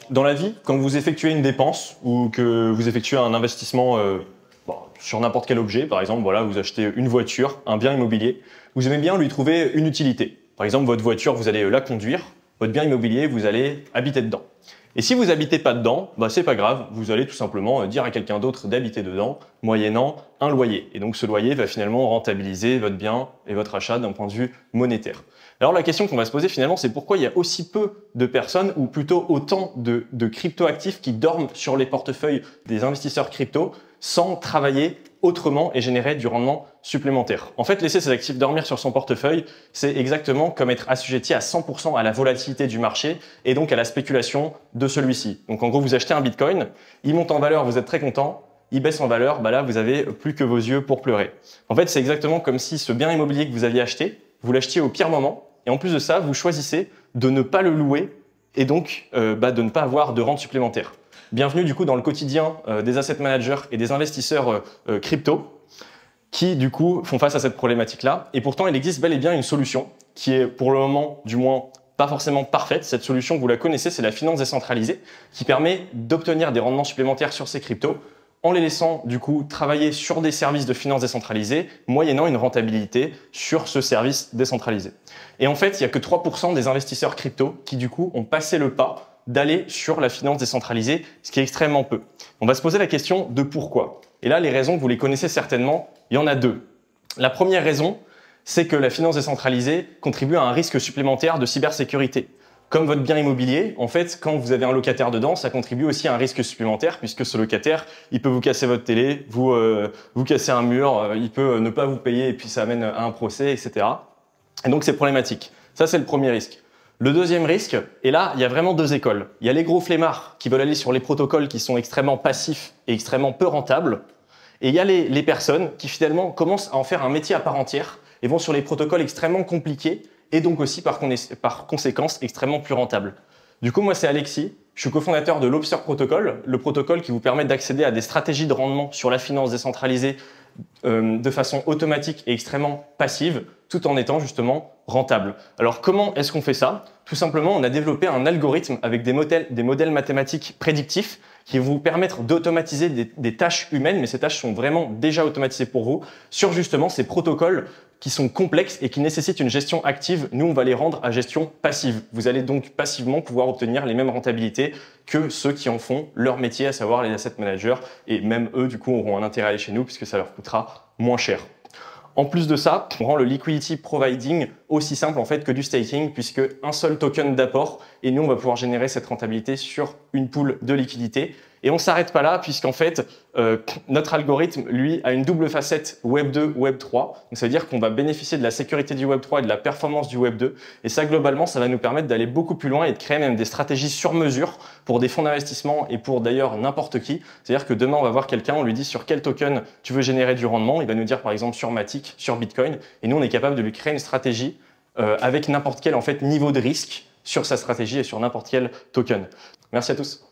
Dans la vie, quand vous effectuez une dépense ou que vous effectuez un investissement sur n'importe quel objet, par exemple, voilà, vous achetez une voiture, un bien immobilier, vous aimez bien lui trouver une utilité. Par exemple, votre voiture, vous allez la conduire, votre bien immobilier, vous allez habiter dedans. Et si vous n'habitez pas dedans, c'est pas grave, vous allez tout simplement dire à quelqu'un d'autre d'habiter dedans, moyennant un loyer. Et donc ce loyer va finalement rentabiliser votre bien et votre achat d'un point de vue monétaire. Alors la question qu'on va se poser finalement, c'est pourquoi il y a aussi peu de personnes, ou plutôt autant de crypto-actifs qui dorment sur les portefeuilles des investisseurs crypto sans travailler autrement et générer du rendement supplémentaire. En fait, laisser ses actifs dormir sur son portefeuille, c'est exactement comme être assujetti à 100% à la volatilité du marché et donc à la spéculation de celui-ci. Donc en gros, vous achetez un Bitcoin, il monte en valeur, vous êtes très content, il baisse en valeur, là vous avez plus que vos yeux pour pleurer. En fait, c'est exactement comme si ce bien immobilier que vous aviez acheté, vous l'achetiez au pire moment et en plus de ça, vous choisissez de ne pas le louer et donc de ne pas avoir de rente supplémentaire. Bienvenue du coup dans le quotidien des asset managers et des investisseurs crypto qui du coup font face à cette problématique-là. Et pourtant, il existe bel et bien une solution qui est pour le moment du moins pas forcément parfaite. Cette solution, vous la connaissez, c'est la finance décentralisée qui permet d'obtenir des rendements supplémentaires sur ces cryptos en les laissant du coup travailler sur des services de finance décentralisée moyennant une rentabilité sur ce service décentralisé. Et en fait, il n'y a que 3% des investisseurs crypto qui du coup ont passé le pas d'aller sur la finance décentralisée, ce qui est extrêmement peu. On va se poser la question de pourquoi. Et là, les raisons, vous les connaissez certainement, il y en a deux. La première raison, c'est que la finance décentralisée contribue à un risque supplémentaire de cybersécurité. Comme votre bien immobilier, en fait, quand vous avez un locataire dedans, ça contribue aussi à un risque supplémentaire puisque ce locataire, il peut vous casser votre télé, vous casser un mur, il peut ne pas vous payer et puis ça amène à un procès, etc. Et donc, c'est problématique. Ça, c'est le premier risque. Le deuxième risque, et là, il y a vraiment deux écoles. Il y a les gros flemmards qui veulent aller sur les protocoles qui sont extrêmement passifs et extrêmement peu rentables. Et il y a les personnes qui finalement commencent à en faire un métier à part entière et vont sur les protocoles extrêmement compliqués et donc aussi par conséquence extrêmement plus rentables. Du coup, moi, c'est Alexis. Je suis cofondateur de l'Obser Protocol, le protocole qui vous permet d'accéder à des stratégies de rendement sur la finance décentralisée de façon automatique et extrêmement passive, tout en étant justement rentable. Alors comment est-ce qu'on fait ça? Tout simplement, on a développé un algorithme avec des modèles mathématiques prédictifs qui vont vous permettre d'automatiser des tâches humaines, mais ces tâches sont vraiment déjà automatisées pour vous, sur justement ces protocoles qui sont complexes et qui nécessitent une gestion active. Nous, on va les rendre à gestion passive. Vous allez donc passivement pouvoir obtenir les mêmes rentabilités que ceux qui en font leur métier, à savoir les asset managers. Et même eux, du coup, auront un intérêt à aller chez nous puisque ça leur coûtera moins cher. En plus de ça, on rend le liquidity providing aussi simple en fait que du staking puisque un seul token d'apport et nous on va pouvoir générer cette rentabilité sur une pool de liquidité. Et on ne s'arrête pas là puisqu'en fait notre algorithme lui a une double facette Web 2, Web 3. Donc ça veut dire qu'on va bénéficier de la sécurité du Web 3 et de la performance du Web 2. Et ça globalement ça va nous permettre d'aller beaucoup plus loin et de créer même des stratégies sur mesure pour des fonds d'investissement et pour d'ailleurs n'importe qui. C'est-à-dire que demain on va voir quelqu'un, on lui dit sur quel token tu veux générer du rendement. Il va nous dire par exemple sur Matic, sur Bitcoin. Et nous on est capable de lui créer une stratégie avec n'importe quel en fait niveau de risque sur sa stratégie et sur n'importe quel token. Merci à tous.